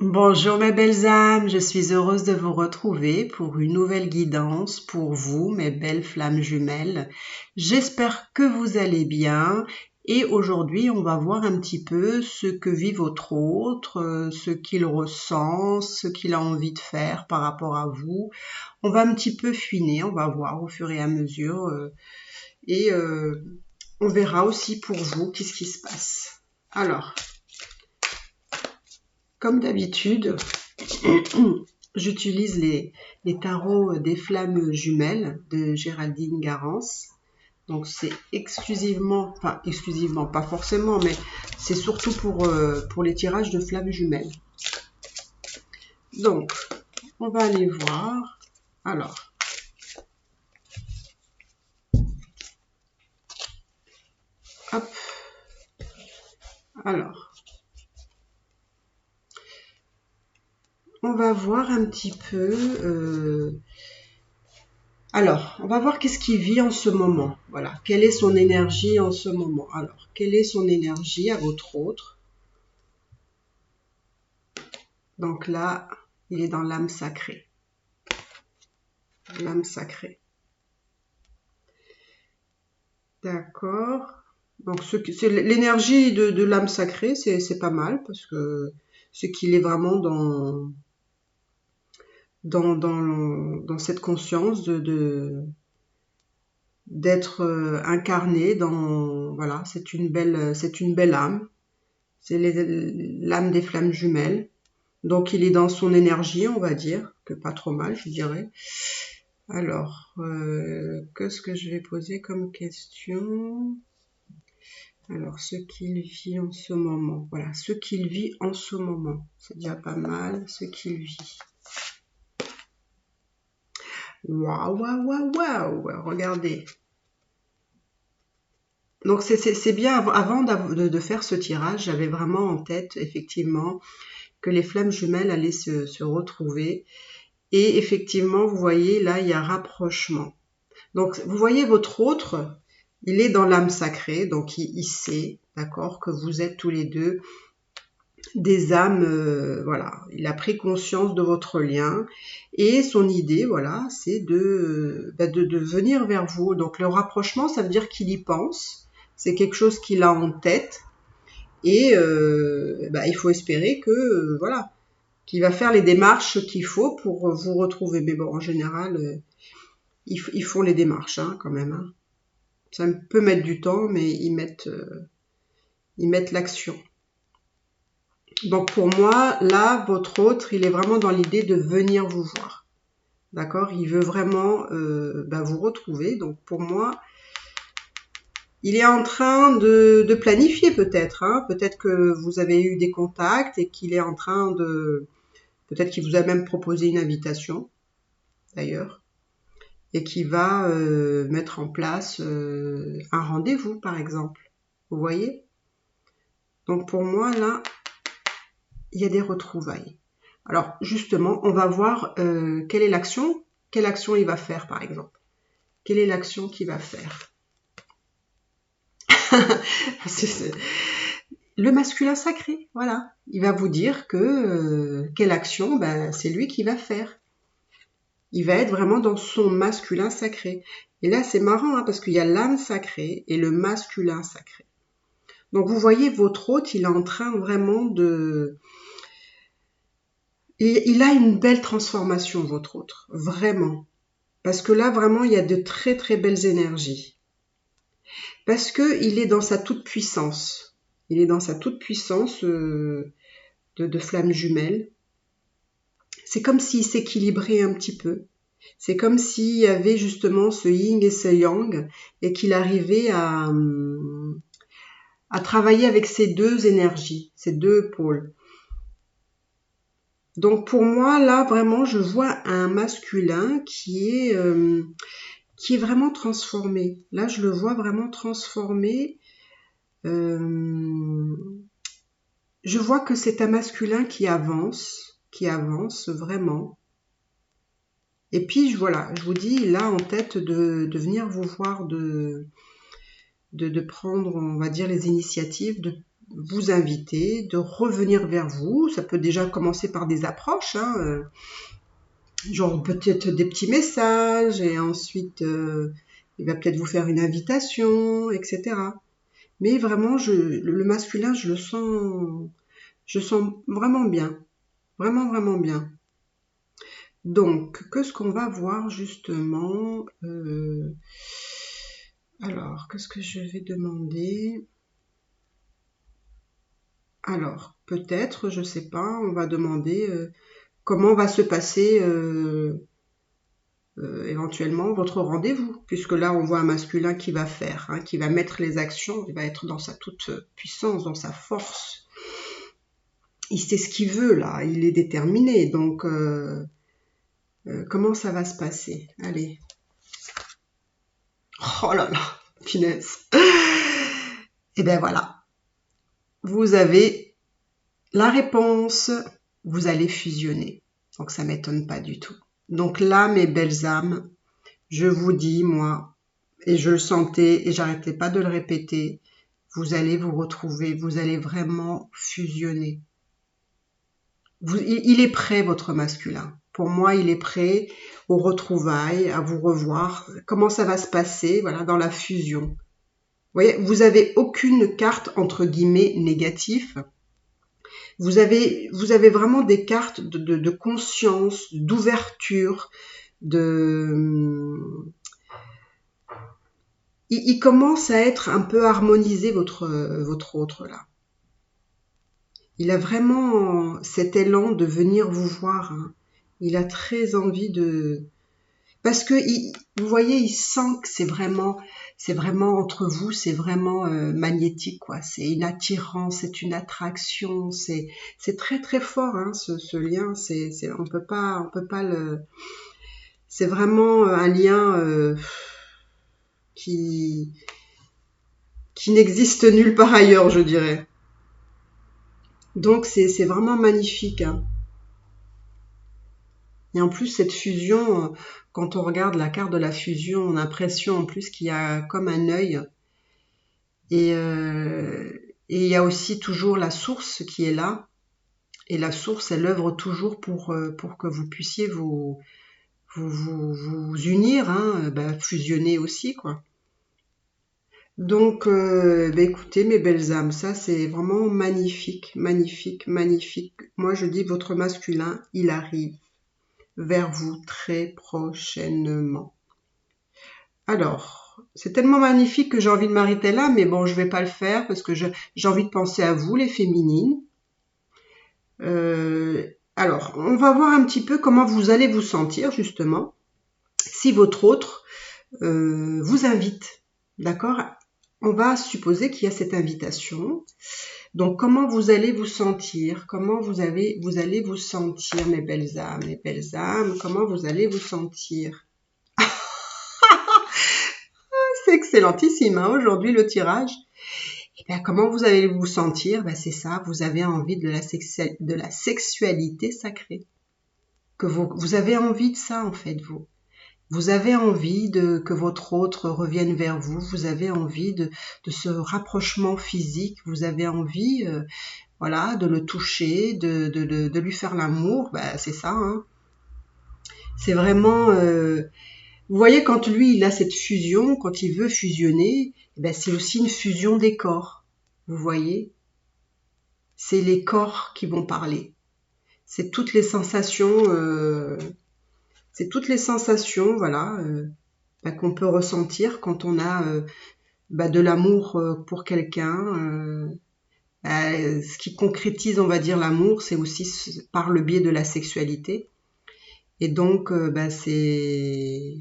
Bonjour mes belles âmes, je suis heureuse de vous retrouver pour une nouvelle guidance pour vous, mes belles flammes jumelles. J'espère que vous allez bien et aujourd'hui on va voir un petit peu ce que vit votre autre, ce qu'il ressent, ce qu'il a envie de faire par rapport à vous. On va un petit peu fuiner, on va voir au fur et à mesure et on verra aussi pour vous qu'est-ce qui se passe. Alors, comme d'habitude, j'utilise les tarots des flammes jumelles de Géraldine Garance. Donc c'est exclusivement, enfin exclusivement, pas forcément, mais c'est surtout pour les tirages de flammes jumelles. Donc, on va aller voir. Alors, hop. Alors, on va voir un petit peu... Alors, on va voir qu'est-ce qu'il vit en ce moment. Voilà, quelle est son énergie en ce moment. Alors, quelle est son énergie à votre autre? Donc là, il est dans l'âme sacrée. L'âme sacrée. D'accord. Donc l'énergie de l'âme sacrée, c'est pas mal parce que c'est qu'il est vraiment dans cette conscience d'être incarné dans, voilà, c'est une belle âme. C'est l'âme des flammes jumelles. Donc il est dans son énergie, on va dire, que pas trop mal, je dirais. Alors, qu'est-ce que je vais poser comme question? Alors, ce qu'il vit en ce moment. Voilà, ce qu'il vit en ce moment. C'est déjà pas mal, ce qu'il vit. Waouh, waouh, waouh, waouh. Regardez. Donc, c'est bien, avant de faire ce tirage, j'avais vraiment en tête, effectivement, que les flammes jumelles allaient se retrouver. Et effectivement, vous voyez, là, il y a rapprochement. Donc, vous voyez votre autre, il est dans l'âme sacrée, donc il sait, d'accord, que vous êtes tous les deux des âmes, voilà. Il a pris conscience de votre lien et son idée, voilà, c'est de venir vers vous. Donc le rapprochement, ça veut dire qu'il y pense, c'est quelque chose qu'il a en tête et il faut espérer que, voilà, qu'il va faire les démarches qu'il faut pour vous retrouver. Mais bon, en général, ils font les démarches, hein, quand même. Hein. Ça peut mettre du temps, mais ils mettent l'action. Donc pour moi, là, votre autre, il est vraiment dans l'idée de venir vous voir. D'accord? Il veut vraiment vous retrouver. Donc pour moi, il est en train de planifier peut-être. Hein. Peut-être que vous avez eu des contacts et qu'il est en train de... Peut-être qu'il vous a même proposé une invitation, d'ailleurs. Et qui va mettre en place un rendez-vous, par exemple. Vous voyez? Donc pour moi, là, il y a des retrouvailles. Alors justement, on va voir quelle est l'action, quelle action il va faire par exemple. Quelle est l'action qu'il va faire? Le masculin sacré, voilà. Il va vous dire que quelle action, c'est lui qui va faire. Il va être vraiment dans son masculin sacré. Et là, c'est marrant hein, parce qu'il y a l'âme sacrée et le masculin sacré. Donc vous voyez, votre hôte, il est en train vraiment de... Il a une belle transformation, votre autre, vraiment. Parce que là, vraiment, il y a de très très belles énergies. Parce que il est dans sa toute puissance. Il est dans sa toute puissance de flamme jumelle. C'est comme s'il s'équilibrait un petit peu. C'est comme s'il y avait justement ce yin et ce yang et qu'il arrivait à travailler avec ces deux énergies, ces deux pôles. Donc pour moi, là, vraiment, je vois un masculin qui est vraiment transformé. Là, je le vois vraiment transformé. Je vois que c'est un masculin qui avance vraiment. Et puis, voilà, je vous dis, il a en tête de venir vous voir, de prendre, on va dire, les initiatives, vous inviter, de revenir vers vous. Ça peut déjà commencer par des approches, hein, genre peut-être des petits messages, et ensuite il va peut-être vous faire une invitation, etc. Mais vraiment, le masculin, je sens vraiment bien, vraiment, vraiment bien. Donc, qu'est-ce qu'on va voir justement alors, qu'est-ce que je vais demander? Alors, peut-être, je sais pas, on va demander comment va se passer éventuellement votre rendez-vous, puisque là, on voit un masculin qui va faire, hein, qui va mettre les actions, il va être dans sa toute puissance, dans sa force. Il sait ce qu'il veut, là, il est déterminé, donc comment ça va se passer? Allez. Oh là là, finesse. Et ben voilà, vous avez la réponse, vous allez fusionner. Donc ça m'étonne pas du tout. Donc là, mes belles âmes, je vous dis, moi, et je le sentais et j'arrêtais pas de le répéter, vous allez vous retrouver, vous allez vraiment fusionner. Il est prêt, votre masculin. Pour moi, il est prêt aux retrouvailles, à vous revoir. Comment ça va se passer, voilà, dans la fusion. Vous voyez, vous avez aucune carte, entre guillemets, négative. Vous avez vraiment des cartes de conscience, d'ouverture, il commence à être un peu harmonisé, votre autre, là. Il a vraiment cet élan de venir vous voir, hein. Il a très envie de... Parce que, vous voyez, il sent que c'est vraiment entre vous, c'est vraiment magnétique, quoi. C'est une attirance, c'est une attraction, c'est très très fort, hein, ce lien. On peut pas le... C'est vraiment un lien qui n'existe nulle part ailleurs, je dirais. Donc c'est vraiment magnifique, hein. Et en plus, cette fusion, quand on regarde la carte de la fusion, on a l'impression en plus qu'il y a comme un œil. Et il y a aussi toujours la source qui est là. Et la source, elle œuvre toujours pour que vous puissiez vous unir, hein, fusionner aussi, quoi. Donc, écoutez, mes belles âmes, ça c'est vraiment magnifique, magnifique, magnifique. Moi, je dis, votre masculin, il arrive vers vous très prochainement. Alors, c'est tellement magnifique que j'ai envie de m'arrêter là, mais bon, je vais pas le faire parce que j'ai envie de penser à vous, les féminines. Alors, on va voir un petit peu comment vous allez vous sentir, justement, si votre autre vous invite, d'accord? On va supposer qu'il y a cette invitation. Donc, comment vous allez vous sentir? Comment vous allez vous sentir, mes belles âmes, comment vous allez vous sentir? C'est excellentissime, hein, aujourd'hui, le tirage. Et bien, comment vous allez vous sentir? Ben, c'est ça, vous avez envie de la sexualité sacrée. Que vous avez envie de ça, en fait, vous. Vous avez envie que votre autre revienne vers vous, vous avez envie de ce rapprochement physique, vous avez envie voilà, de le toucher, de lui faire l'amour, c'est ça, hein. C'est vraiment... vous voyez, quand lui, il a cette fusion, quand il veut fusionner, c'est aussi une fusion des corps, vous voyez. C'est les corps qui vont parler. C'est toutes les sensations... voilà, qu'on peut ressentir quand on a de l'amour pour quelqu'un. Ce qui concrétise, on va dire, l'amour, c'est aussi par le biais de la sexualité. Et donc, c'est...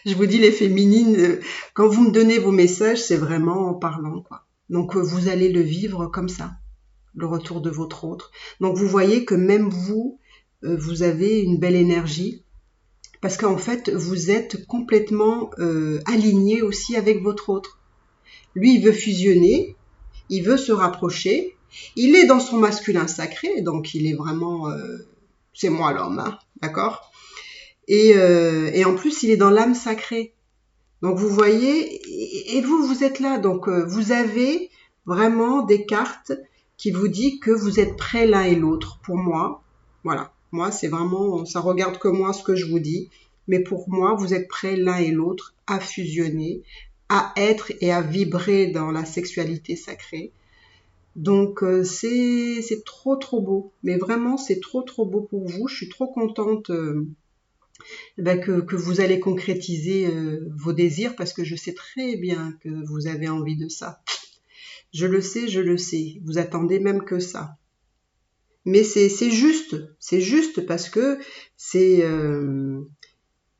Je vous dis, les féminines, quand vous me donnez vos messages, c'est vraiment en parlant, quoi. Donc, vous allez le vivre comme ça, le retour de votre autre. Donc, vous voyez que même vous, vous avez une belle énergie, parce qu'en fait, vous êtes complètement aligné aussi avec votre autre. Lui, il veut fusionner, il veut se rapprocher, il est dans son masculin sacré, donc il est vraiment... c'est moi l'homme, hein, d'accord ? Et en plus, il est dans l'âme sacrée. Donc vous voyez, et vous êtes là, donc vous avez vraiment des cartes qui vous disent que vous êtes prêts l'un et l'autre. Pour moi, voilà, moi c'est vraiment, ça regarde que moi ce que je vous dis, mais pour moi, vous êtes prêts l'un et l'autre à fusionner, à être et à vibrer dans la sexualité sacrée. Donc c'est trop beau, mais vraiment c'est trop beau pour vous. Je suis trop contente que vous allez concrétiser vos désirs parce que je sais très bien que vous avez envie de ça. Je le sais, vous attendez même que ça. Mais c'est juste parce que c'est,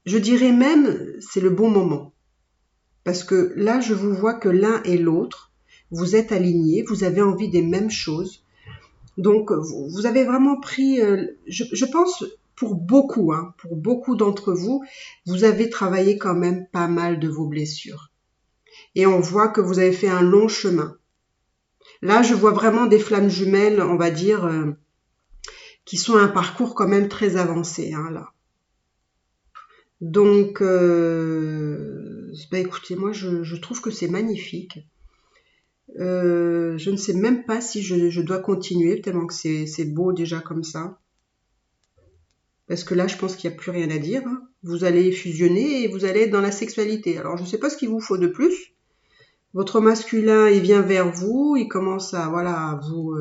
je dirais même, c'est le bon moment. Parce que là, je vous vois que l'un et l'autre, vous êtes alignés, vous avez envie des mêmes choses. Donc, vous avez vraiment pris, je pense, pour beaucoup d'entre vous, vous avez travaillé quand même pas mal de vos blessures. Et on voit que vous avez fait un long chemin. Là, je vois vraiment des flammes jumelles, on va dire, qui sont à un parcours quand même très avancé, hein, là. Donc, écoutez, moi, je trouve que c'est magnifique. Je ne sais même pas si je dois continuer, tellement que c'est beau déjà comme ça. Parce que là, je pense qu'il n'y a plus rien à dire, hein. Vous allez fusionner et vous allez être dans la sexualité. Alors, je ne sais pas ce qu'il vous faut de plus. Votre masculin, il vient vers vous, il commence à, voilà, à vous...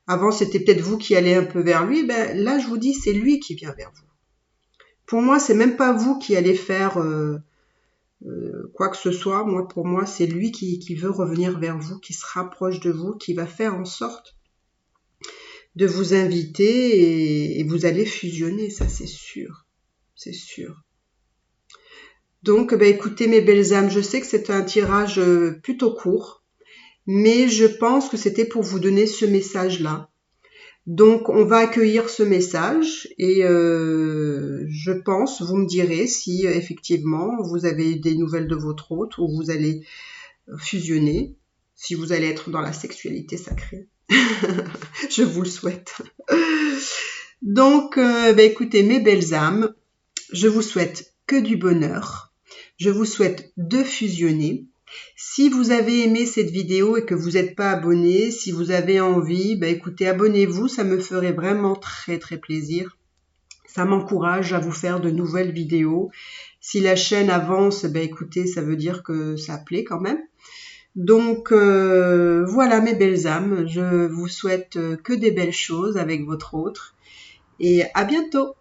avant, c'était peut-être vous qui allez un peu vers lui. Ben, là, je vous dis, c'est lui qui vient vers vous. Pour moi, c'est même pas vous qui allez faire quoi que ce soit. Moi, pour moi, c'est lui qui veut revenir vers vous, qui se rapproche de vous, qui va faire en sorte de vous inviter et vous allez fusionner, ça c'est sûr. C'est sûr. Donc, écoutez mes belles âmes, je sais que c'est un tirage plutôt court, mais je pense que c'était pour vous donner ce message-là. Donc, on va accueillir ce message et je pense, vous me direz si effectivement vous avez des nouvelles de votre hôte ou vous allez fusionner, si vous allez être dans la sexualité sacrée. Je vous le souhaite. Donc, écoutez mes belles âmes, je vous souhaite que du bonheur. Je vous souhaite de fusionner. Si vous avez aimé cette vidéo et que vous n'êtes pas abonné, si vous avez envie, écoutez, abonnez-vous, ça me ferait vraiment très plaisir. Ça m'encourage à vous faire de nouvelles vidéos. Si la chaîne avance, écoutez, ça veut dire que ça plaît quand même. Donc voilà mes belles âmes, je vous souhaite que des belles choses avec votre autre et à bientôt.